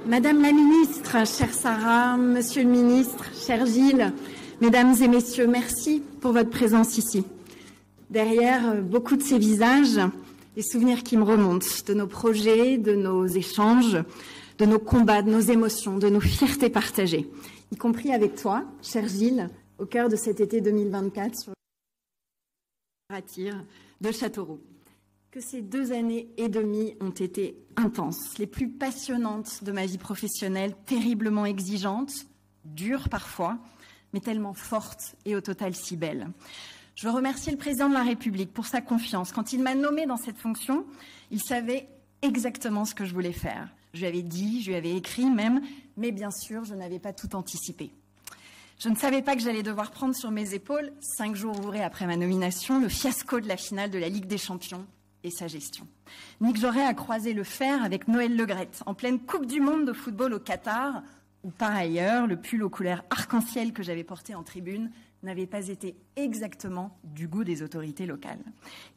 Madame la ministre, chère Sarah, monsieur le ministre, cher Gilles, mesdames et messieurs, merci pour votre présence ici. Derrière beaucoup de ces visages, les souvenirs qui me remontent de nos projets, de nos échanges, de nos combats, de nos émotions, de nos fiertés partagées, y compris avec toi, cher Gilles, au cœur de cet été 2024 sur le Tire de Châteauroux. Que ces 2 années et demie ont été intenses, les plus passionnantes de ma vie professionnelle, terriblement exigeantes, dures parfois, mais tellement fortes et au total si belles. Je veux remercier le président de la République pour sa confiance. Quand il m'a nommée dans cette fonction, il savait exactement ce que je voulais faire. Je lui avais dit, je lui avais écrit même, mais bien sûr, je n'avais pas tout anticipé. Je ne savais pas que j'allais devoir prendre sur mes épaules, 5 jours ouvrés après ma nomination, le fiasco de la finale de la Ligue des Champions et sa gestion. Ni que j'aurais à croiser le fer avec Noël Le Graët, en pleine Coupe du Monde de football au Qatar, où par ailleurs, le pull aux couleurs arc-en-ciel que j'avais porté en tribune n'avait pas été exactement du goût des autorités locales.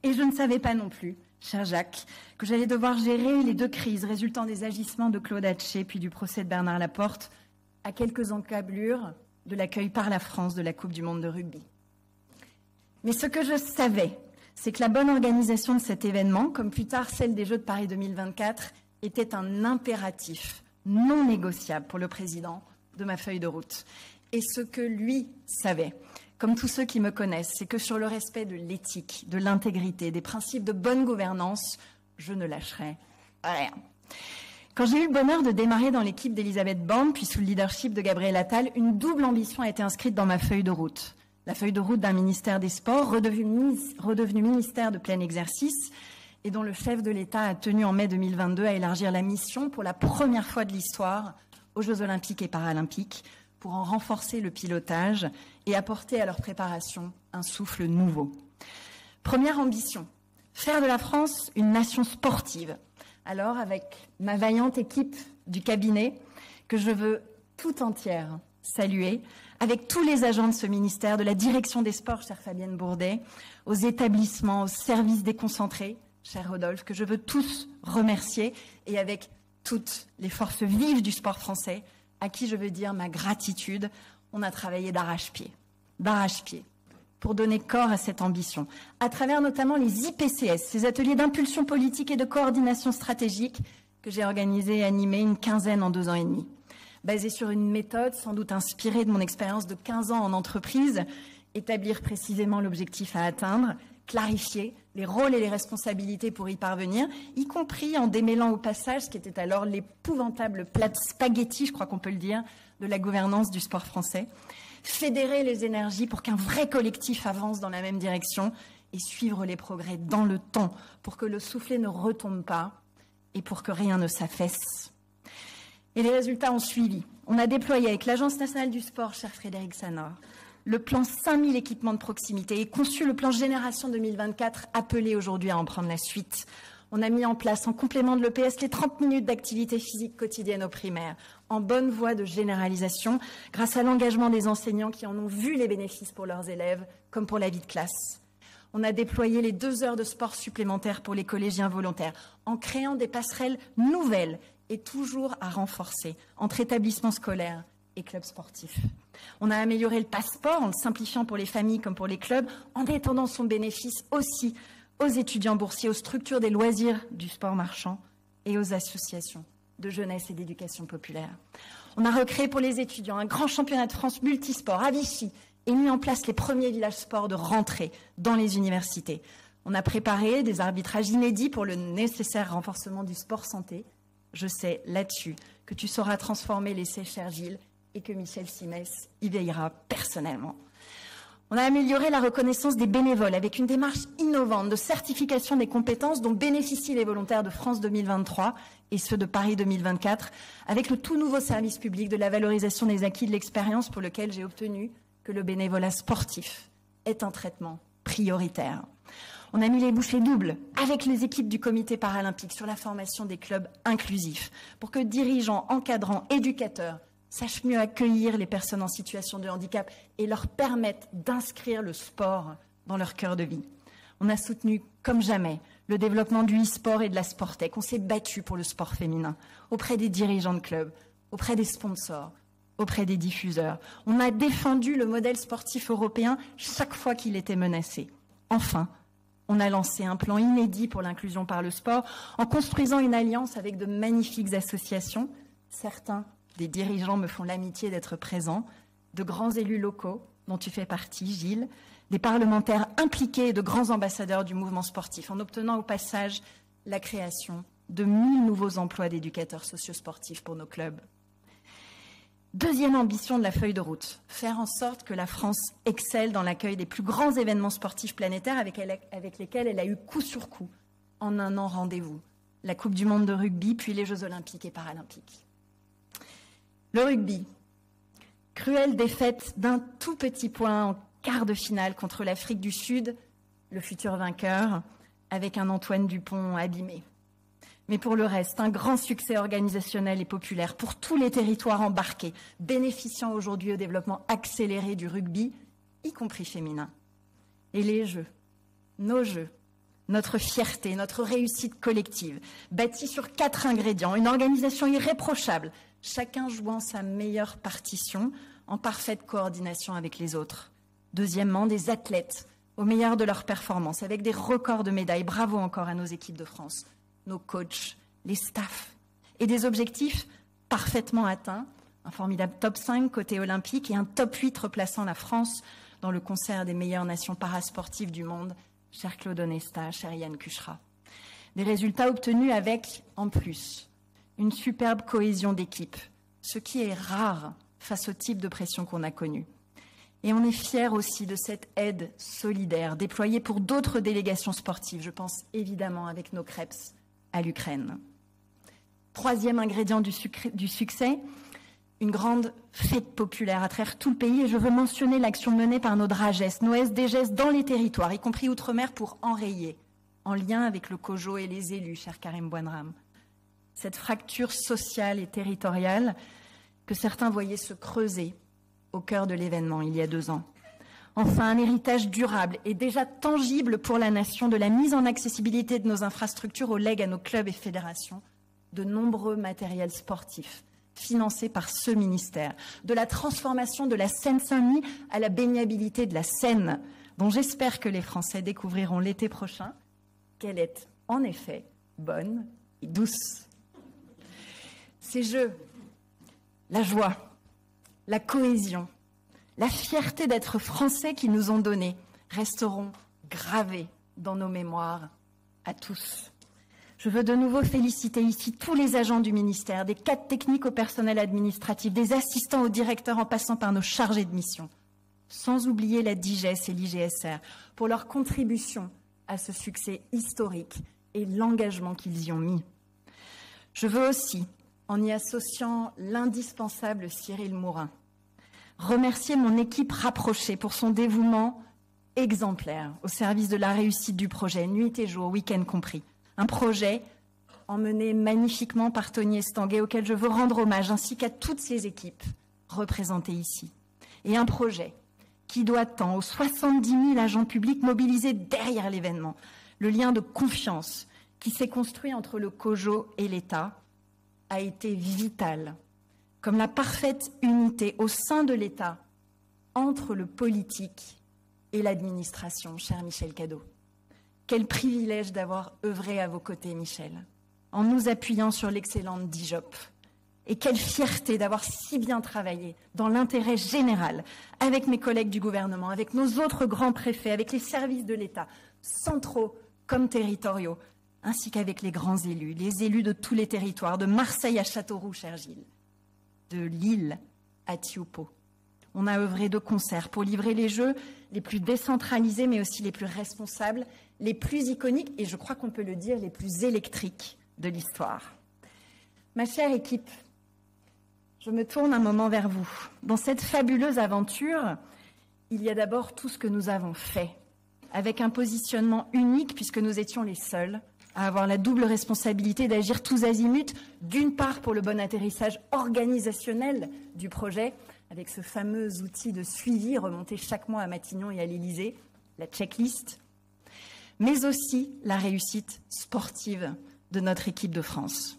Et je ne savais pas non plus, cher Jacques, que j'allais devoir gérer les 2 crises résultant des agissements de Claude Haché puis du procès de Bernard Laporte à quelques encablures de l'accueil par la France de la Coupe du Monde de rugby. Mais ce que je savais, c'est que la bonne organisation de cet événement, comme plus tard celle des Jeux de Paris 2024, était un impératif non négociable pour le président de ma feuille de route. Et ce que lui savait, comme tous ceux qui me connaissent, c'est que sur le respect de l'éthique, de l'intégrité, des principes de bonne gouvernance, je ne lâcherai rien. Quand j'ai eu le bonheur de démarrer dans l'équipe d'Elisabeth Borne, puis sous le leadership de Gabriel Attal, une double ambition a été inscrite dans ma feuille de route. La feuille de route d'un ministère des Sports, redevenu ministère de plein exercice, et dont le chef de l'État a tenu en mai 2022 à élargir la mission pour la première fois de l'histoire aux Jeux Olympiques et Paralympiques, pour en renforcer le pilotage et apporter à leur préparation un souffle nouveau. Première ambition, faire de la France une nation sportive. Alors, avec ma vaillante équipe du cabinet, que je veux tout entière saluer, avec tous les agents de ce ministère, de la direction des sports, chère Fabienne Bourdet, aux établissements, aux services déconcentrés, cher Rodolphe, que je veux tous remercier, et avec toutes les forces vives du sport français, à qui je veux dire ma gratitude. On a travaillé d'arrache-pied, pour donner corps à cette ambition, à travers notamment les IPCS, ces ateliers d'impulsion politique et de coordination stratégique que j'ai organisés et animés une quinzaine en 2 ans et demi. Basés sur une méthode sans doute inspirée de mon expérience de 15 ans en entreprise, établir précisément l'objectif à atteindre, clarifier les rôles et les responsabilités pour y parvenir, y compris en démêlant au passage ce qui était alors l'épouvantable plat de spaghetti, je crois qu'on peut le dire, de la gouvernance du sport français, fédérer les énergies pour qu'un vrai collectif avance dans la même direction et suivre les progrès dans le temps pour que le soufflet ne retombe pas et pour que rien ne s'affaisse. Et les résultats ont suivi. On a déployé avec l'Agence nationale du sport, cher Frédéric Sanor, le plan 5000 équipements de proximité et conçu le plan Génération 2024, appelé aujourd'hui à en prendre la suite. On a mis en place, en complément de l'EPS, les 30 minutes d'activité physique quotidienne aux primaires, en bonne voie de généralisation, grâce à l'engagement des enseignants qui en ont vu les bénéfices pour leurs élèves, comme pour la vie de classe. On a déployé les 2 heures de sport supplémentaires pour les collégiens volontaires, en créant des passerelles nouvelles et toujours à renforcer entre établissements scolaires et clubs sportifs. On a amélioré le passeport en le simplifiant pour les familles comme pour les clubs, en étendant son bénéfice aussi aux étudiants boursiers, aux structures des loisirs du sport marchand et aux associations de jeunesse et d'éducation populaire. On a recréé pour les étudiants un grand championnat de France multisport à Vichy et mis en place les premiers villages sports de rentrée dans les universités. On a préparé des arbitrages inédits pour le nécessaire renforcement du sport santé. Je sais là-dessus que tu sauras transformer l'essai, cher Gilles, et que Michel Simès y veillera personnellement. On a amélioré la reconnaissance des bénévoles avec une démarche innovante de certification des compétences dont bénéficient les volontaires de France 2023 et ceux de Paris 2024, avec le tout nouveau service public de la valorisation des acquis de l'expérience pour lequel j'ai obtenu que le bénévolat sportif est un traitement prioritaire. On a mis les bouchées doubles avec les équipes du comité paralympique sur la formation des clubs inclusifs pour que dirigeants, encadrants, éducateurs sachent mieux accueillir les personnes en situation de handicap et leur permettre d'inscrire le sport dans leur cœur de vie. On a soutenu comme jamais le développement du e-sport et de la Sportec. On s'est battu pour le sport féminin, auprès des dirigeants de clubs, auprès des sponsors, auprès des diffuseurs. On a défendu le modèle sportif européen chaque fois qu'il était menacé. Enfin, on a lancé un plan inédit pour l'inclusion par le sport en construisant une alliance avec de magnifiques associations. Certains des dirigeants me font l'amitié d'être présents, de grands élus locaux, dont tu fais partie, Gilles, des parlementaires impliqués et de grands ambassadeurs du mouvement sportif, en obtenant au passage la création de 1000 nouveaux emplois d'éducateurs sociosportifs pour nos clubs. Deuxième ambition de la feuille de route, faire en sorte que la France excelle dans l'accueil des plus grands événements sportifs planétaires avec lesquels elle a eu coup sur coup, en un an rendez-vous, la Coupe du monde de rugby, puis les Jeux olympiques et paralympiques. Le rugby, cruelle défaite d'un tout petit point en quart de finale contre l'Afrique du Sud, le futur vainqueur, avec un Antoine Dupont abîmé. Mais pour le reste, un grand succès organisationnel et populaire pour tous les territoires embarqués, bénéficiant aujourd'hui au développement accéléré du rugby, y compris féminin. Et les Jeux, nos Jeux, notre fierté, notre réussite collective, bâtie sur 4 ingrédients, une organisation irréprochable, chacun jouant sa meilleure partition en parfaite coordination avec les autres. Deuxièmement, des athlètes au meilleur de leur performance, avec des records de médailles. Bravo encore à nos équipes de France, nos coachs, les staffs, et des objectifs parfaitement atteints, un formidable top 5 côté olympique et un top 8 replaçant la France dans le concert des meilleures nations parasportives du monde, cher Claude Onesta, cher Yann Cuchera. Des résultats obtenus avec, en plus, une superbe cohésion d'équipe, ce qui est rare face au type de pression qu'on a connu. Et on est fiers aussi de cette aide solidaire déployée pour d'autres délégations sportives. Je pense évidemment avec nos Krebs à l'Ukraine. Troisième ingrédient du succès, une grande fête populaire à travers tout le pays. Et je veux mentionner l'action menée par nos DRAGES, nos SDGs dans les territoires, y compris outre-mer, pour enrayer, en lien avec le COJO et les élus, cher Karim Bouanram, cette fracture sociale et territoriale que certains voyaient se creuser au cœur de l'événement il y a 2 ans. Enfin, un héritage durable et déjà tangible pour la nation de la mise en accessibilité de nos infrastructures au legs à nos clubs et fédérations, de nombreux matériels sportifs financés par ce ministère, de la transformation de la Seine-Saint-Denis à la baignabilité de la Seine, dont j'espère que les Français découvriront l'été prochain qu'elle est en effet bonne et douce. Ces Jeux, la joie, la cohésion, la fierté d'être français qu'ils nous ont donnés resteront gravés dans nos mémoires à tous. Je veux de nouveau féliciter ici tous les agents du ministère, des cadres techniques au personnel administratif, des assistants aux directeurs en passant par nos chargés de mission, sans oublier la DIGES et l'IGSR pour leur contribution à ce succès historique et l'engagement qu'ils y ont mis. Je veux aussi, en y associant l'indispensable Cyril Mourin, remercier mon équipe rapprochée pour son dévouement exemplaire au service de la réussite du projet, nuit et jour, week-end compris. Un projet emmené magnifiquement par Tony Estanguet, auquel je veux rendre hommage, ainsi qu'à toutes ces équipes représentées ici. Et un projet qui doit tant aux 70 000 agents publics mobilisés derrière l'événement, le lien de confiance qui s'est construit entre le COJO et l'État a été vital, comme la parfaite unité au sein de l'État entre le politique et l'administration, cher Michel Cadot. Quel privilège d'avoir œuvré à vos côtés, Michel, en nous appuyant sur l'excellente DIJOP. Et quelle fierté d'avoir si bien travaillé dans l'intérêt général avec mes collègues du gouvernement, avec nos autres grands préfets, avec les services de l'État, centraux comme territoriaux, ainsi qu'avec les grands élus, les élus de tous les territoires, de Marseille à Châteauroux, cher Gilles, de Lille à Tioupo. On a œuvré de concert pour livrer les Jeux les plus décentralisés, mais aussi les plus responsables, les plus iconiques et je crois qu'on peut le dire, les plus électriques de l'histoire. Ma chère équipe, je me tourne un moment vers vous. Dans cette fabuleuse aventure, il y a d'abord tout ce que nous avons fait, avec un positionnement unique puisque nous étions les seuls à avoir la double responsabilité d'agir tous azimuts, d'une part pour le bon atterrissage organisationnel du projet, avec ce fameux outil de suivi remonté chaque mois à Matignon et à l'Élysée, la checklist, mais aussi la réussite sportive de notre équipe de France.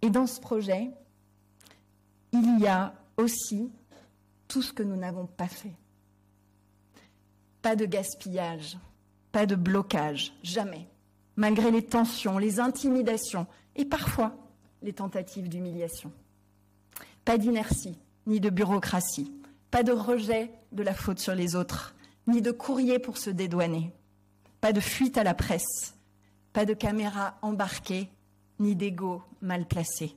Et dans ce projet, il y a aussi tout ce que nous n'avons pas fait. Pas de gaspillage, pas de blocage, jamais. Malgré les tensions, les intimidations et parfois les tentatives d'humiliation. Pas d'inertie, ni de bureaucratie, pas de rejet de la faute sur les autres, ni de courrier pour se dédouaner. Pas de fuite à la presse, pas de caméra embarquée, ni d'ego mal placé.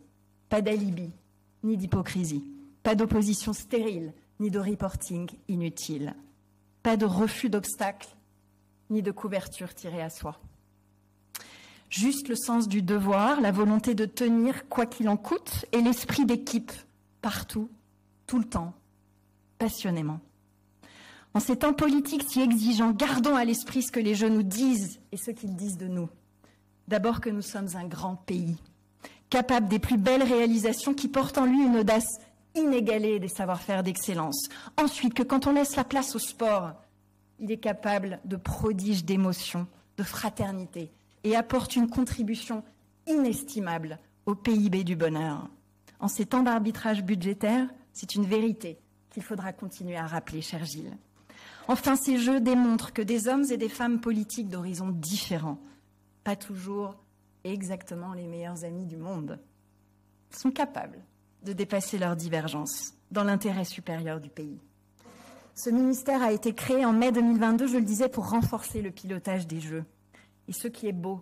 Pas d'alibi, ni d'hypocrisie. Pas d'opposition stérile, ni de reporting inutile. Pas de refus d'obstacles, ni de couverture tirée à soi. Juste le sens du devoir, la volonté de tenir quoi qu'il en coûte, et l'esprit d'équipe, partout, tout le temps, passionnément. En ces temps politiques si exigeants, gardons à l'esprit ce que les jeunes nous disent et ce qu'ils disent de nous. D'abord que nous sommes un grand pays, capable des plus belles réalisations qui portent en lui une audace inégalée des savoir-faire d'excellence. Ensuite, que quand on laisse la place au sport, il est capable de prodiges d'émotions, de fraternité et apporte une contribution inestimable au PIB du bonheur. En ces temps d'arbitrage budgétaire, c'est une vérité qu'il faudra continuer à rappeler, cher Gilles. Enfin, ces jeux démontrent que des hommes et des femmes politiques d'horizons différents, pas toujours exactement les meilleurs amis du monde, sont capables de dépasser leurs divergences dans l'intérêt supérieur du pays. Ce ministère a été créé en mai 2022, je le disais, pour renforcer le pilotage des Jeux. Et ce qui est beau,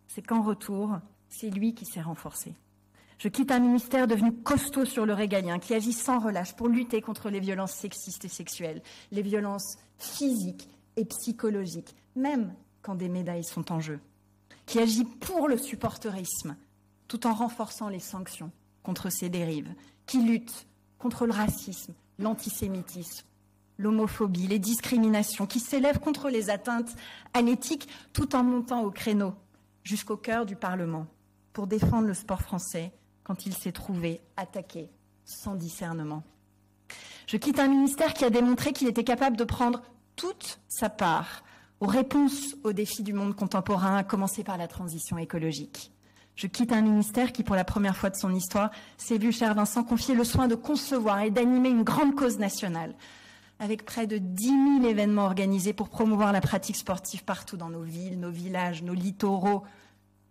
c'est qu'en retour, c'est lui qui s'est renforcé. Je quitte un ministère devenu costaud sur le régalien, qui agit sans relâche pour lutter contre les violences sexistes et sexuelles, les violences physiques et psychologiques, même quand des médailles sont en jeu, qui agit pour le supporterisme, tout en renforçant les sanctions contre ces dérives, qui lutte contre le racisme, l'antisémitisme, l'homophobie, les discriminations, qui s'élève contre les atteintes à l'éthique, tout en montant au créneau jusqu'au cœur du Parlement pour défendre le sport français quand il s'est trouvé attaqué sans discernement. Je quitte un ministère qui a démontré qu'il était capable de prendre toute sa part aux réponses aux défis du monde contemporain, à commencer par la transition écologique. Je quitte un ministère qui, pour la première fois de son histoire, s'est vu, cher Vincent, confier le soin de concevoir et d'animer une grande cause nationale, avec près de 10 000 événements organisés pour promouvoir la pratique sportive partout dans nos villes, nos villages, nos littoraux,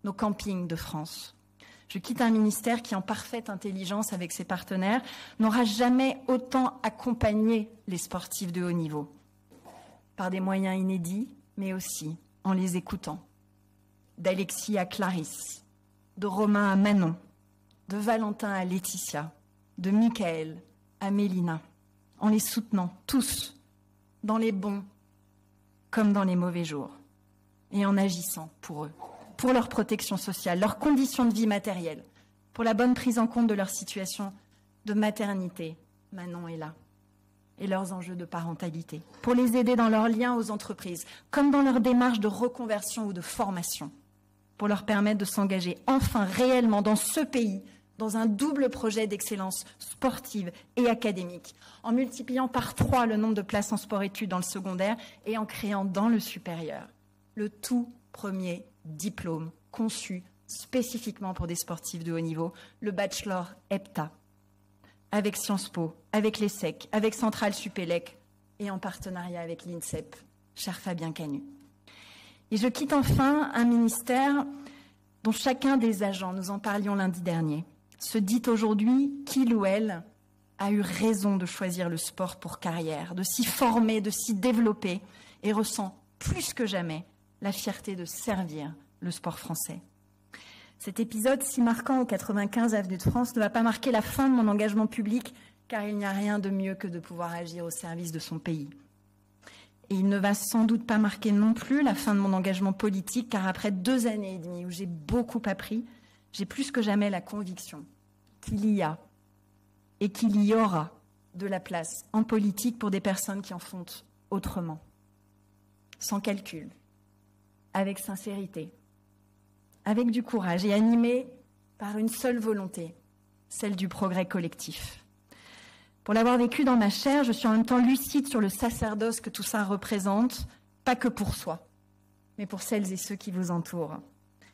nos campings de France. Je quitte un ministère qui, en parfaite intelligence avec ses partenaires, n'aura jamais autant accompagné les sportifs de haut niveau, par des moyens inédits, mais aussi en les écoutant. D'Alexis à Clarisse, de Romain à Manon, de Valentin à Laetitia, de Michael à Mélina, en les soutenant tous, dans les bons comme dans les mauvais jours, et en agissant pour eux, pour leur protection sociale, leurs conditions de vie matérielles, pour la bonne prise en compte de leur situation de maternité, Manon est là, et leurs enjeux de parentalité, pour les aider dans leurs liens aux entreprises, comme dans leur démarche de reconversion ou de formation, pour leur permettre de s'engager enfin réellement dans ce pays, dans un double projet d'excellence sportive et académique, en multipliant par 3 le nombre de places en sport-études dans le secondaire et en créant dans le supérieur le tout premier diplôme conçu spécifiquement pour des sportifs de haut niveau, le bachelor EPTA, avec Sciences Po, avec l'ESSEC, avec Centrale Supélec et en partenariat avec l'INSEP, cher Fabien Canu. Et je quitte enfin un ministère dont chacun des agents, nous en parlions lundi dernier, se dit aujourd'hui qu'il ou elle a eu raison de choisir le sport pour carrière, de s'y former, de s'y développer et ressent plus que jamais la fierté de servir le sport français. Cet épisode si marquant au 95 Avenue de France ne va pas marquer la fin de mon engagement public, car il n'y a rien de mieux que de pouvoir agir au service de son pays. Et il ne va sans doute pas marquer non plus la fin de mon engagement politique, car après 2 années et demie où j'ai beaucoup appris, j'ai plus que jamais la conviction qu'il y a et qu'il y aura de la place en politique pour des personnes qui en font autrement, sans calcul, avec sincérité, avec du courage et animées par une seule volonté, celle du progrès collectif. Pour l'avoir vécu dans ma chair, je suis en même temps lucide sur le sacerdoce que tout ça représente, pas que pour soi, mais pour celles et ceux qui vous entourent.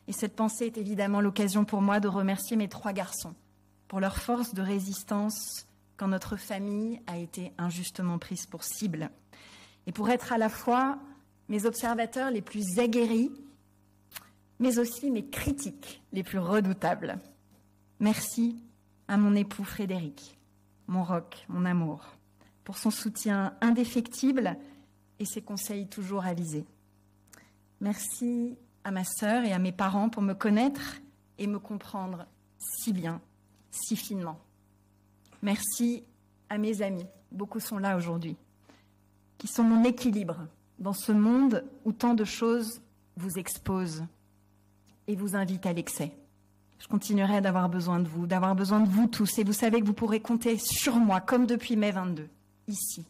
Et cette pensée est évidemment l'occasion pour moi de remercier mes 3 garçons pour leur force de résistance quand notre famille a été injustement prise pour cible. Et pour être à la fois mes observateurs les plus aguerris, mais aussi mes critiques les plus redoutables. Merci à mon époux Frédéric, mon roc, mon amour, pour son soutien indéfectible et ses conseils toujours avisés. Merci à ma sœur et à mes parents pour me connaître et me comprendre si bien, si finement. Merci à mes amis, beaucoup sont là aujourd'hui, qui sont mon équilibre dans ce monde où tant de choses vous exposent et vous invitent à l'excès. Je continuerai d'avoir besoin de vous tous, et vous savez que vous pourrez compter sur moi, comme depuis mai 22, ici,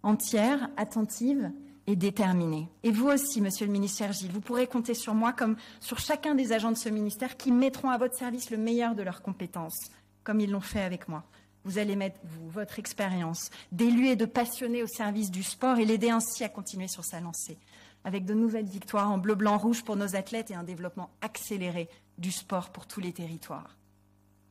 entière, attentive et déterminée. Et vous aussi, monsieur le ministre Chergil, vous pourrez compter sur moi comme sur chacun des agents de ce ministère qui mettront à votre service le meilleur de leurs compétences, comme ils l'ont fait avec moi. Vous allez mettre, votre expérience d'élu et de passionné au service du sport et l'aider ainsi à continuer sur sa lancée, avec de nouvelles victoires en bleu, blanc, rouge pour nos athlètes et un développement accéléré du sport pour tous les territoires.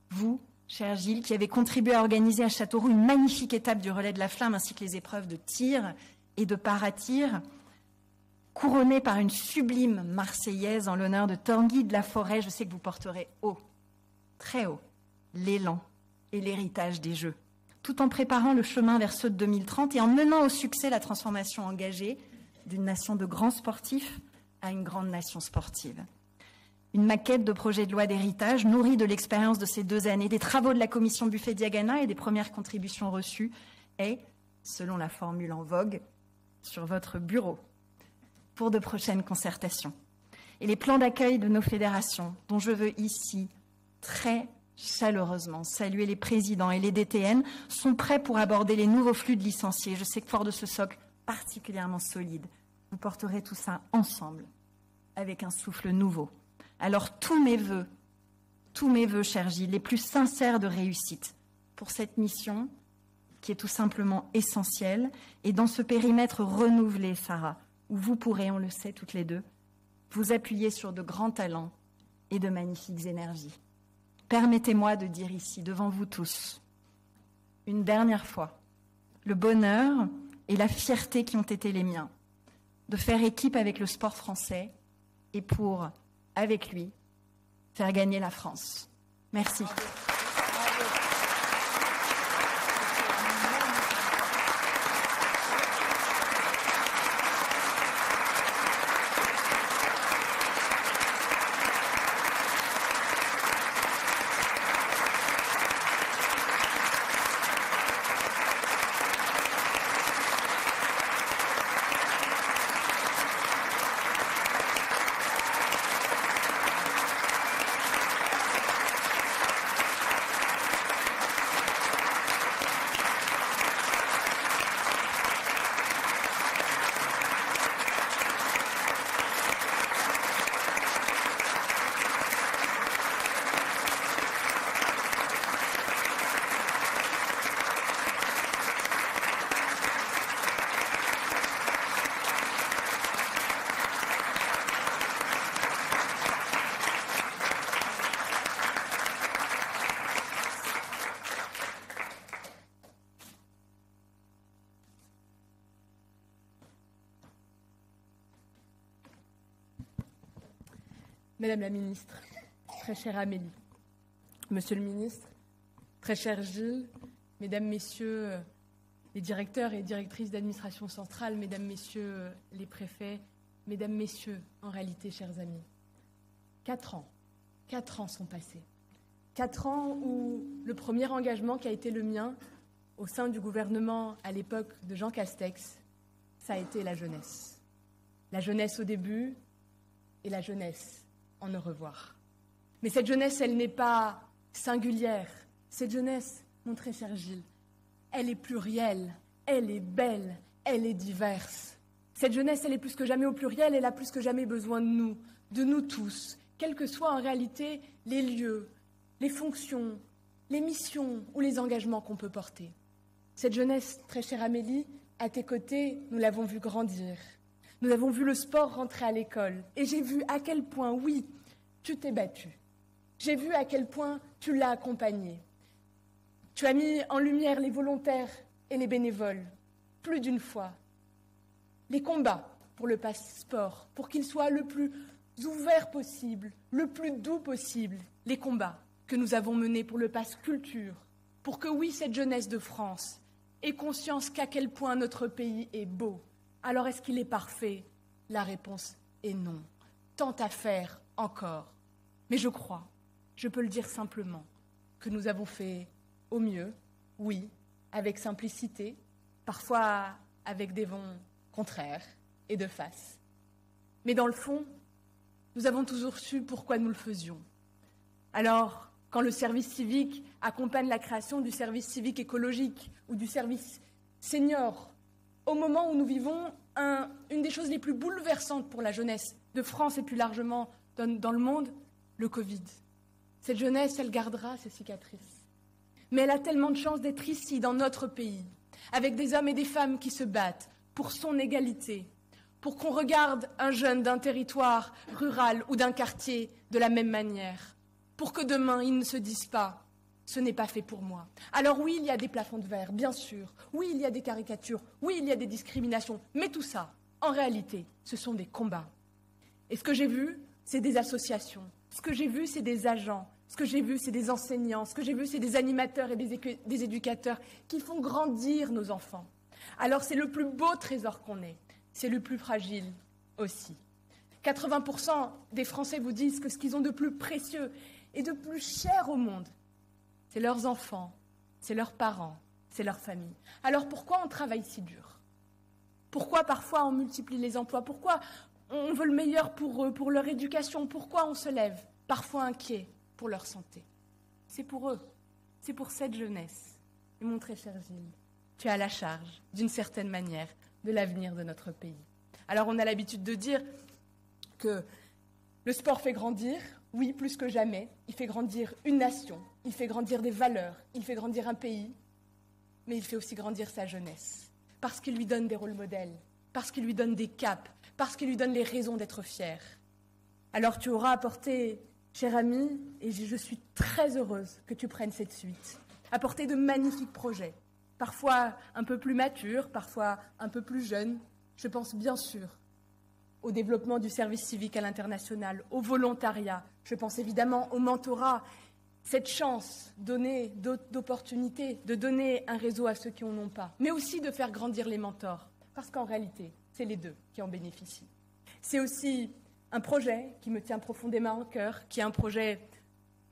Vous, cher Gilles, qui avez contribué à organiser à Châteauroux une magnifique étape du relais de la flamme ainsi que les épreuves de tir et de paratir, couronnées par une sublime Marseillaise en l'honneur de Tanguy de la Forêt, je sais que vous porterez haut, très haut, l'élan et l'héritage des Jeux, tout en préparant le chemin vers ceux de 2030 et en menant au succès la transformation engagée d'une nation de grands sportifs à une grande nation sportive. Une maquette de projet de loi d'héritage nourrie de l'expérience de ces 2 années, des travaux de la commission Buffet-Diagana et des premières contributions reçues est, selon la formule en vogue, sur votre bureau pour de prochaines concertations. Et les plans d'accueil de nos fédérations, dont je veux ici très chaleureusement saluer les présidents et les DTN, sont prêts pour aborder les nouveaux flux de licenciés. Je sais que fort de ce socle particulièrement solide, vous porterez tout ça ensemble, avec un souffle nouveau. Alors tous mes vœux, cher Gilles, les plus sincères de réussite pour cette mission qui est tout simplement essentielle et dans ce périmètre renouvelé, Sarah, où vous pourrez, on le sait toutes les deux, vous appuyer sur de grands talents et de magnifiques énergies. Permettez-moi de dire ici, devant vous tous, une dernière fois, le bonheur et la fierté qui ont été les miens, de faire équipe avec le sport français et pour, avec lui, faire gagner la France. Merci. Madame la ministre, très chère Amélie, Monsieur le ministre, très cher Gilles, Mesdames, Messieurs les directeurs et directrices d'administration centrale, Mesdames, Messieurs les préfets, Mesdames, Messieurs, en réalité, chers amis, 4 ans sont passés. 4 ans où le premier engagement qui a été le mien au sein du gouvernement à l'époque de Jean Castex, ça a été la jeunesse. La jeunesse au début et la jeunesse en au revoir. Mais cette jeunesse, elle n'est pas singulière. Cette jeunesse, mon très cher Gilles, elle est plurielle, elle est belle, elle est diverse. Cette jeunesse, elle est plus que jamais au pluriel, elle a plus que jamais besoin de nous tous, quels que soient en réalité les lieux, les fonctions, les missions ou les engagements qu'on peut porter. Cette jeunesse, très chère Amélie, à tes côtés, nous l'avons vue grandir. Nous avons vu le sport rentrer à l'école et j'ai vu à quel point, oui, tu t'es battu. J'ai vu à quel point tu l'as accompagné. Tu as mis en lumière les volontaires et les bénévoles, plus d'une fois. Les combats pour le passeport, pour qu'il soit le plus ouvert possible, le plus doux possible. Les combats que nous avons menés pour le pass culture, pour que, oui, cette jeunesse de France ait conscience qu'à quel point notre pays est beau. Alors, est-ce qu'il est parfait? La réponse est non. Tant à faire encore. Mais je crois, je peux le dire simplement, que nous avons fait au mieux, oui, avec simplicité, parfois avec des vents contraires et de face. Mais dans le fond, nous avons toujours su pourquoi nous le faisions. Alors, quand le service civique accompagne la création du service civique écologique ou du service senior, au moment où nous vivons une des choses les plus bouleversantes pour la jeunesse de France et plus largement dans le monde, le Covid. Cette jeunesse, elle gardera ses cicatrices. Mais elle a tellement de chance d'être ici, dans notre pays, avec des hommes et des femmes qui se battent pour son égalité, pour qu'on regarde un jeune d'un territoire rural ou d'un quartier de la même manière, pour que demain, ils ne se disent pas « ce n'est pas fait pour moi ». Alors oui, il y a des plafonds de verre, bien sûr. Oui, il y a des caricatures. Oui, il y a des discriminations. Mais tout ça, en réalité, ce sont des combats. Et ce que j'ai vu, c'est des associations. Ce que j'ai vu, c'est des agents. Ce que j'ai vu, c'est des enseignants. Ce que j'ai vu, c'est des animateurs et des éducateurs qui font grandir nos enfants. Alors c'est le plus beau trésor qu'on ait. C'est le plus fragile aussi. 80% des Français vous disent que ce qu'ils ont de plus précieux et de plus cher au monde, c'est leurs enfants, c'est leurs parents, c'est leur famille. Alors pourquoi on travaille si dur? Pourquoi parfois on multiplie les emplois? Pourquoi on veut le meilleur pour eux, pour leur éducation? Pourquoi on se lève, parfois inquiet pour leur santé? C'est pour eux, c'est pour cette jeunesse. Et mon très cher Gilles, tu as la charge, d'une certaine manière, de l'avenir de notre pays. Alors on a l'habitude de dire que le sport fait grandir, oui, plus que jamais. Il fait grandir une nation, il fait grandir des valeurs, il fait grandir un pays, mais il fait aussi grandir sa jeunesse, parce qu'il lui donne des rôles modèles, parce qu'il lui donne des caps, parce qu'il lui donne les raisons d'être fier. Alors tu auras apporté, cher ami, et je suis très heureuse que tu prennes cette suite, apporté de magnifiques projets, parfois un peu plus matures, parfois un peu plus jeunes. Je pense bien sûr au développement du service civique à l'international, au volontariat. Je pense évidemment au mentorat, cette chance donnée d'opportunités, de donner un réseau à ceux qui n'en ont pas, mais aussi de faire grandir les mentors, parce qu'en réalité, c'est les deux qui en bénéficient. C'est aussi un projet qui me tient profondément au cœur, qui est un projet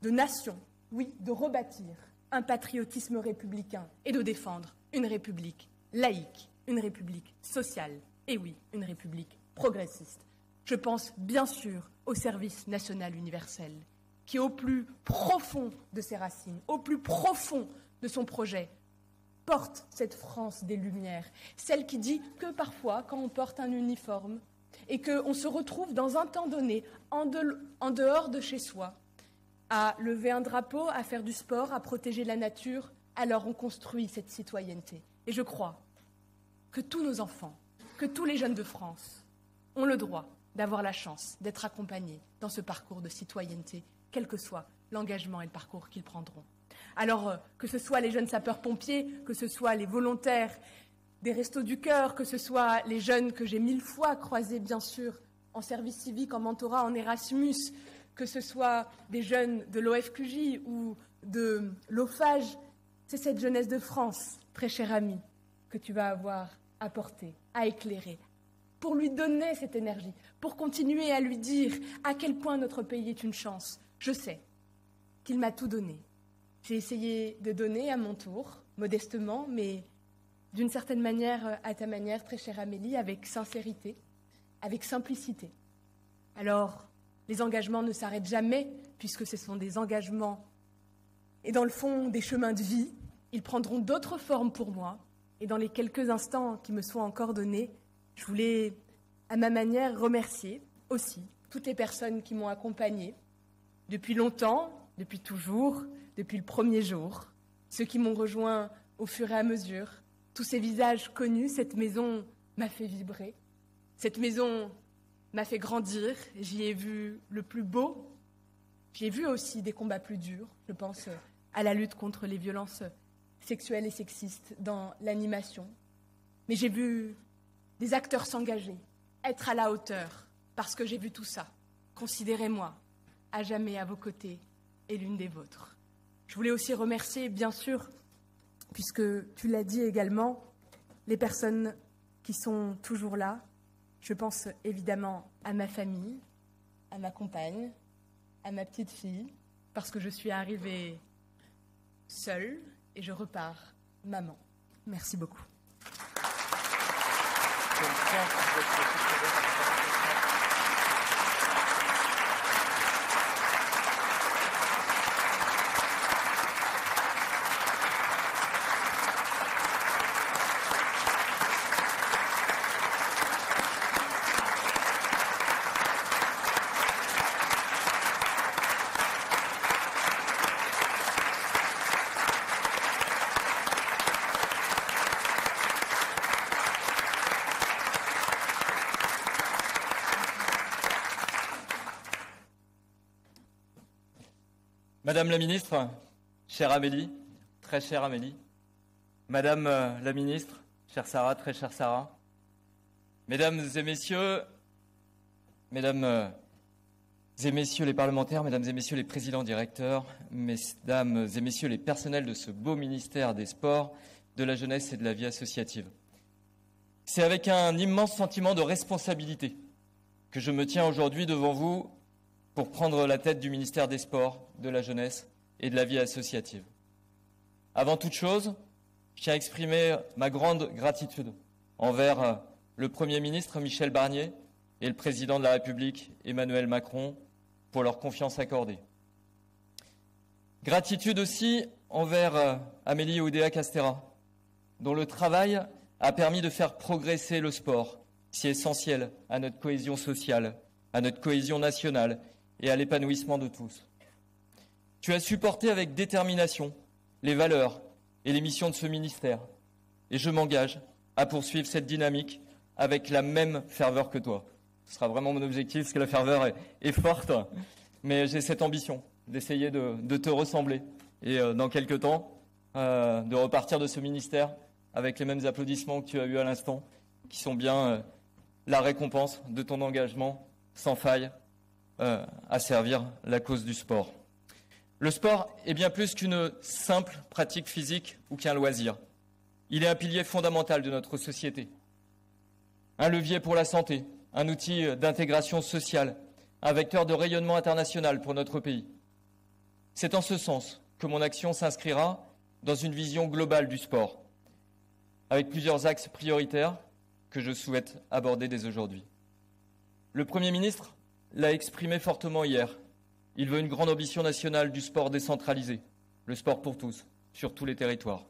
de nation, oui, de rebâtir un patriotisme républicain et de défendre une république laïque, une république sociale, et oui, une république progressiste. Je pense bien sûr au service national universel, qui au plus profond de ses racines, au plus profond de son projet, porte cette France des Lumières, celle qui dit que parfois, quand on porte un uniforme et qu'on se retrouve dans un temps donné, en dehors de chez soi, à lever un drapeau, à faire du sport, à protéger la nature, alors on construit cette citoyenneté. Et je crois que tous nos enfants, que tous les jeunes de France ont le droit d'avoir la chance d'être accompagnés dans ce parcours de citoyenneté, quel que soit l'engagement et le parcours qu'ils prendront. Alors, que ce soit les jeunes sapeurs-pompiers, que ce soit les volontaires des Restos du Cœur, que ce soit les jeunes que j'ai 1000 fois croisés, bien sûr, en service civique, en mentorat, en Erasmus, que ce soit des jeunes de l'OFQJ ou de l'OFAGE, c'est cette jeunesse de France, très cher ami, que tu vas avoir à porter, à éclairer, pour lui donner cette énergie, pour continuer à lui dire à quel point notre pays est une chance. Je sais qu'il m'a tout donné. J'ai essayé de donner à mon tour, modestement, mais d'une certaine manière, à ta manière, très chère Amélie, avec sincérité, avec simplicité. Alors, les engagements ne s'arrêtent jamais, puisque ce sont des engagements et dans le fond, des chemins de vie. Ils prendront d'autres formes pour moi, et dans les quelques instants qui me sont encore donnés, je voulais, à ma manière, remercier aussi toutes les personnes qui m'ont accompagnée depuis longtemps, depuis toujours, depuis le premier jour, ceux qui m'ont rejoint au fur et à mesure, tous ces visages connus. Cette maison m'a fait vibrer, Cette maison m'a fait grandir, j'y ai vu le plus beau, j'y ai vu aussi des combats plus durs. Je pense à la lutte contre les violences sexuelles et sexistes dans l'animation. Mais j'ai vu des acteurs s'engager, être à la hauteur, parce que j'ai vu tout ça. Considérez-moi à jamais à vos côtés et l'une des vôtres. Je voulais aussi remercier, bien sûr, puisque tu l'as dit également, les personnes qui sont toujours là. Je pense évidemment à ma famille, à ma compagne, à ma petite fille, parce que je suis arrivée seule et je repars maman. Merci beaucoup. Madame la ministre, chère Amélie, très chère Amélie, Madame la ministre, chère Sarah, très chère Sarah, Mesdames et messieurs les parlementaires, Mesdames et messieurs les présidents directeurs, Mesdames et messieurs les personnels de ce beau ministère des Sports, de la jeunesse et de la vie associative. C'est avec un immense sentiment de responsabilité que je me tiens aujourd'hui devant vous pour prendre la tête du ministère des Sports, de la jeunesse et de la vie associative. Avant toute chose, je tiens à exprimer ma grande gratitude envers le Premier ministre Michel Barnier et le Président de la République Emmanuel Macron pour leur confiance accordée. Gratitude aussi envers Amélie Oudéa-Castéra, dont le travail a permis de faire progresser le sport, si essentiel à notre cohésion sociale, à notre cohésion nationale et à l'épanouissement de tous. Tu as supporté avec détermination les valeurs et les missions de ce ministère, et je m'engage à poursuivre cette dynamique avec la même ferveur que toi. Ce sera vraiment mon objectif, parce que la ferveur est forte, mais j'ai cette ambition d'essayer de te ressembler, et dans quelques temps, de repartir de ce ministère avec les mêmes applaudissements que tu as eus à l'instant, qui sont bien la récompense de ton engagement sans faille à servir la cause du sport. Le sport est bien plus qu'une simple pratique physique ou qu'un loisir. Il est un pilier fondamental de notre société. Un levier pour la santé, un outil d'intégration sociale, un vecteur de rayonnement international pour notre pays. C'est en ce sens que mon action s'inscrira dans une vision globale du sport, avec plusieurs axes prioritaires que je souhaite aborder dès aujourd'hui. Le Premier ministre l'a exprimé fortement hier. Il veut une grande ambition nationale du sport décentralisé, le sport pour tous, sur tous les territoires.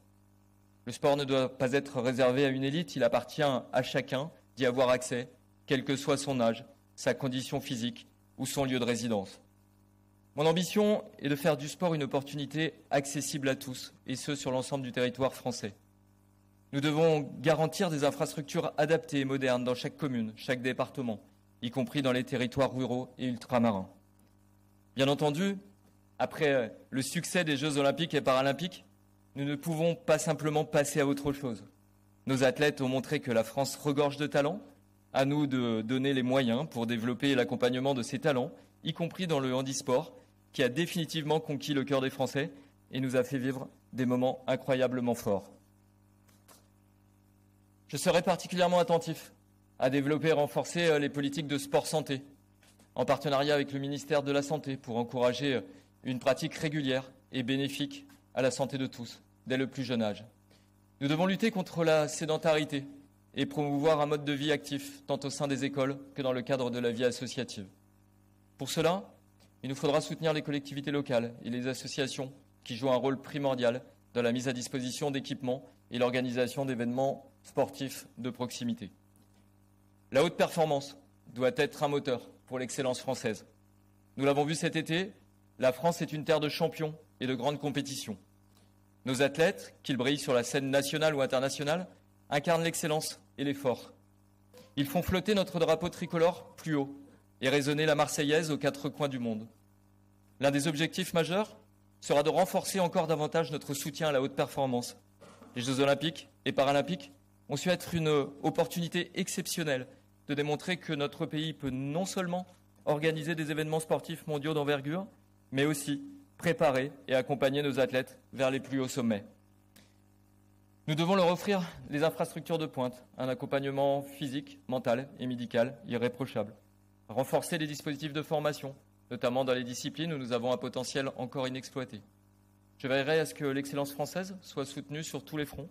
Le sport ne doit pas être réservé à une élite, il appartient à chacun d'y avoir accès, quel que soit son âge, sa condition physique ou son lieu de résidence. Mon ambition est de faire du sport une opportunité accessible à tous, et ce sur l'ensemble du territoire français. Nous devons garantir des infrastructures adaptées et modernes dans chaque commune, chaque département, y compris dans les territoires ruraux et ultramarins. Bien entendu, après le succès des Jeux olympiques et paralympiques, nous ne pouvons pas simplement passer à autre chose. Nos athlètes ont montré que la France regorge de talents. À nous de donner les moyens pour développer l'accompagnement de ces talents, y compris dans le handisport, qui a définitivement conquis le cœur des Français et nous a fait vivre des moments incroyablement forts. Je serai particulièrement attentif à développer et renforcer les politiques de sport-santé, en partenariat avec le ministère de la Santé, pour encourager une pratique régulière et bénéfique à la santé de tous, dès le plus jeune âge. Nous devons lutter contre la sédentarité et promouvoir un mode de vie actif, tant au sein des écoles que dans le cadre de la vie associative. Pour cela, il nous faudra soutenir les collectivités locales et les associations qui jouent un rôle primordial dans la mise à disposition d'équipements et l'organisation d'événements sportifs de proximité. La haute performance doit être un moteur pour l'excellence française. Nous l'avons vu cet été, la France est une terre de champions et de grandes compétitions. Nos athlètes, qu'ils brillent sur la scène nationale ou internationale, incarnent l'excellence et l'effort. Ils font flotter notre drapeau tricolore plus haut et résonner la Marseillaise aux quatre coins du monde. L'un des objectifs majeurs sera de renforcer encore davantage notre soutien à la haute performance. Les Jeux olympiques et paralympiques ont su être une opportunité exceptionnelle de démontrer que notre pays peut non seulement organiser des événements sportifs mondiaux d'envergure, mais aussi préparer et accompagner nos athlètes vers les plus hauts sommets. Nous devons leur offrir les infrastructures de pointe, un accompagnement physique, mental et médical irréprochable. Renforcer les dispositifs de formation, notamment dans les disciplines où nous avons un potentiel encore inexploité. Je veillerai à ce que l'excellence française soit soutenue sur tous les fronts,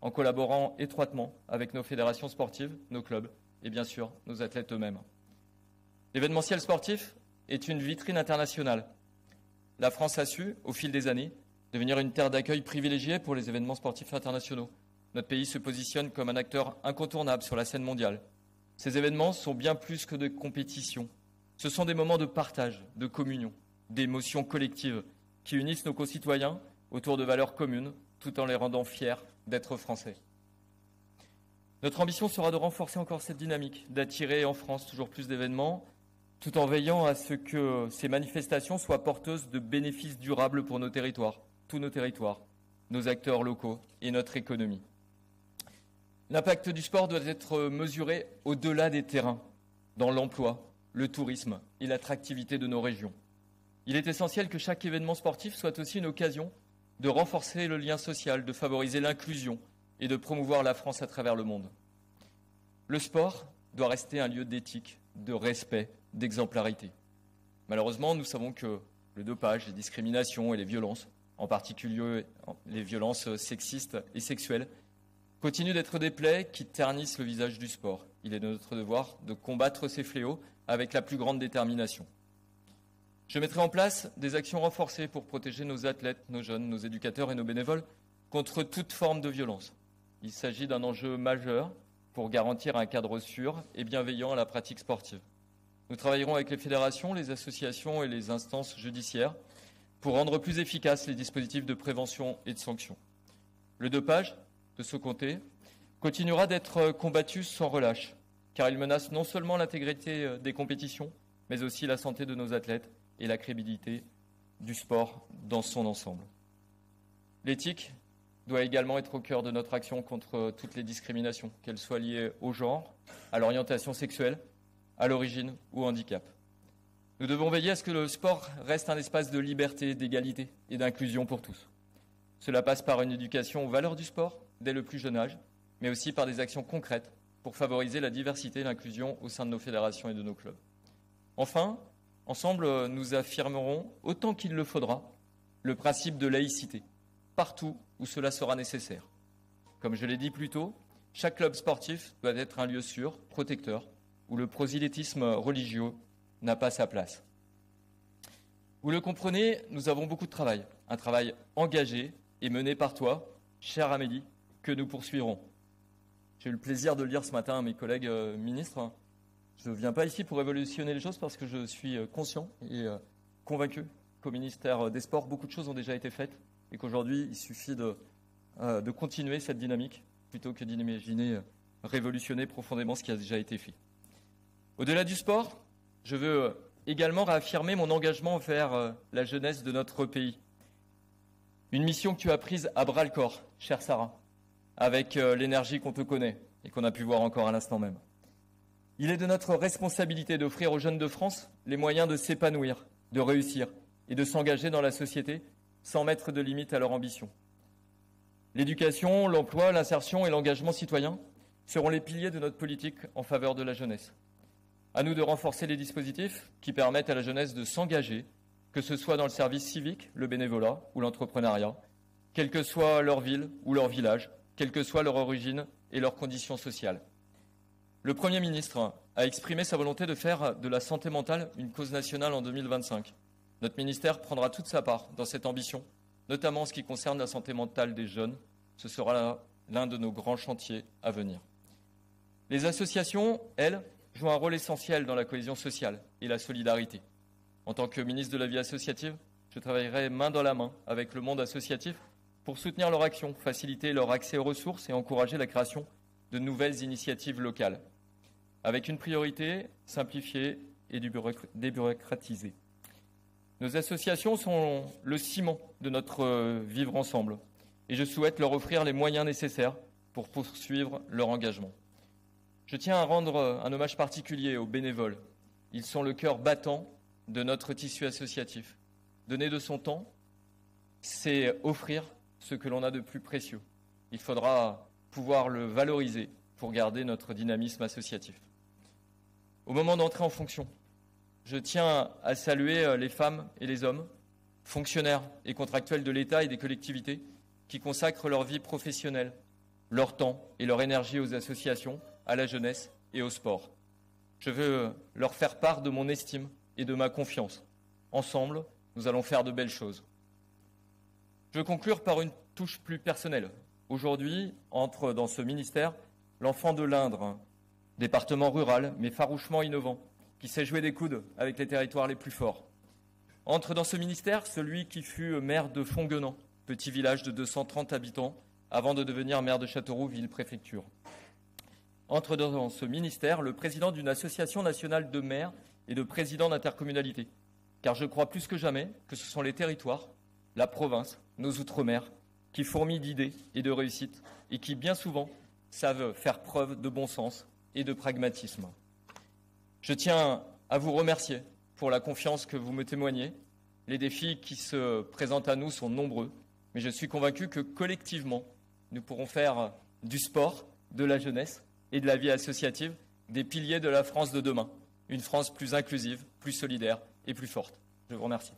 en collaborant étroitement avec nos fédérations sportives, nos clubs et bien sûr nos athlètes eux-mêmes. L'événementiel sportif est une vitrine internationale. La France a su, au fil des années, devenir une terre d'accueil privilégiée pour les événements sportifs internationaux. Notre pays se positionne comme un acteur incontournable sur la scène mondiale. Ces événements sont bien plus que de compétition. Ce sont des moments de partage, de communion, d'émotions collectives qui unissent nos concitoyens autour de valeurs communes, tout en les rendant fiers d'être français. Notre ambition sera de renforcer encore cette dynamique, d'attirer en France toujours plus d'événements, tout en veillant à ce que ces manifestations soient porteuses de bénéfices durables pour nos territoires, tous nos territoires, nos acteurs locaux et notre économie. L'impact du sport doit être mesuré au-delà des terrains, dans l'emploi, le tourisme et l'attractivité de nos régions. Il est essentiel que chaque événement sportif soit aussi une occasion de renforcer le lien social, de favoriser l'inclusion et de promouvoir la France à travers le monde. Le sport doit rester un lieu d'éthique, de respect, d'exemplarité. Malheureusement, nous savons que le dopage, les discriminations et les violences, en particulier les violences sexistes et sexuelles, continuent d'être des plaies qui ternissent le visage du sport. Il est de notre devoir de combattre ces fléaux avec la plus grande détermination. Je mettrai en place des actions renforcées pour protéger nos athlètes, nos jeunes, nos éducateurs et nos bénévoles contre toute forme de violence. Il s'agit d'un enjeu majeur pour garantir un cadre sûr et bienveillant à la pratique sportive. Nous travaillerons avec les fédérations, les associations et les instances judiciaires pour rendre plus efficaces les dispositifs de prévention et de sanction. Le dopage, de ce côté, continuera d'être combattu sans relâche, car il menace non seulement l'intégrité des compétitions, mais aussi la santé de nos athlètes et la crédibilité du sport dans son ensemble. L'éthique doit également être au cœur de notre action contre toutes les discriminations, qu'elles soient liées au genre, à l'orientation sexuelle, à l'origine ou au handicap. Nous devons veiller à ce que le sport reste un espace de liberté, d'égalité et d'inclusion pour tous. Cela passe par une éducation aux valeurs du sport dès le plus jeune âge, mais aussi par des actions concrètes pour favoriser la diversité et l'inclusion au sein de nos fédérations et de nos clubs. Enfin, ensemble, nous affirmerons, autant qu'il le faudra, le principe de laïcité, partout où cela sera nécessaire. Comme je l'ai dit plus tôt, chaque club sportif doit être un lieu sûr, protecteur, où le prosélytisme religieux n'a pas sa place. Vous le comprenez, nous avons beaucoup de travail, un travail engagé et mené par toi, chère Amélie, que nous poursuivrons. J'ai eu le plaisir de le dire ce matin à mes collègues ministres. Je ne viens pas ici pour révolutionner les choses parce que je suis conscient et convaincu qu'au ministère des Sports, beaucoup de choses ont déjà été faites et qu'aujourd'hui, il suffit de continuer cette dynamique plutôt que d'imaginer révolutionner profondément ce qui a déjà été fait. Au-delà du sport, je veux également réaffirmer mon engagement envers la jeunesse de notre pays. Une mission que tu as prise à bras-le-corps, chère Sarah, avec l'énergie qu'on te connaît et qu'on a pu voir encore à l'instant même. Il est de notre responsabilité d'offrir aux jeunes de France les moyens de s'épanouir, de réussir et de s'engager dans la société sans mettre de limite à leur ambition. L'éducation, l'emploi, l'insertion et l'engagement citoyen seront les piliers de notre politique en faveur de la jeunesse. À nous de renforcer les dispositifs qui permettent à la jeunesse de s'engager, que ce soit dans le service civique, le bénévolat ou l'entrepreneuriat, quelle que soit leur ville ou leur village, quelle que soit leur origine et leurs conditions sociales. Le Premier ministre a exprimé sa volonté de faire de la santé mentale une cause nationale en 2025. Notre ministère prendra toute sa part dans cette ambition, notamment en ce qui concerne la santé mentale des jeunes. Ce sera l'un de nos grands chantiers à venir. Les associations, elles, jouent un rôle essentiel dans la cohésion sociale et la solidarité. En tant que ministre de la vie associative, je travaillerai main dans la main avec le monde associatif pour soutenir leur action, faciliter leur accès aux ressources et encourager la création de nouvelles initiatives locales. avec une priorité, simplifier et débureaucratiser. Nos associations sont le ciment de notre vivre ensemble et je souhaite leur offrir les moyens nécessaires pour poursuivre leur engagement. Je tiens à rendre un hommage particulier aux bénévoles. Ils sont le cœur battant de notre tissu associatif. Donner de son temps, c'est offrir ce que l'on a de plus précieux. Il faudra pouvoir le valoriser pour garder notre dynamisme associatif. Au moment d'entrer en fonction, je tiens à saluer les femmes et les hommes, fonctionnaires et contractuels de l'État et des collectivités, qui consacrent leur vie professionnelle, leur temps et leur énergie aux associations, à la jeunesse et au sport. Je veux leur faire part de mon estime et de ma confiance. Ensemble, nous allons faire de belles choses. Je veux conclure par une touche plus personnelle. Aujourd'hui, entre dans ce ministère l'enfant de l'Indre, département rural mais farouchement innovant, qui sait jouer des coudes avec les territoires les plus forts. Entre dans ce ministère celui qui fut maire de Fonguenant, petit village de 230 habitants, avant de devenir maire de Châteauroux, ville-préfecture. Entre dans ce ministère le président d'une association nationale de maires et de présidents d'intercommunalités, car je crois plus que jamais que ce sont les territoires, la province, nos outre-mer, qui fourmillent d'idées et de réussites et qui, bien souvent, savent faire preuve de bon sens et de pragmatisme. Je tiens à vous remercier pour la confiance que vous me témoignez. Les défis qui se présentent à nous sont nombreux, mais je suis convaincu que collectivement, nous pourrons faire du sport, de la jeunesse et de la vie associative des piliers de la France de demain. Une France plus inclusive, plus solidaire et plus forte. Je vous remercie.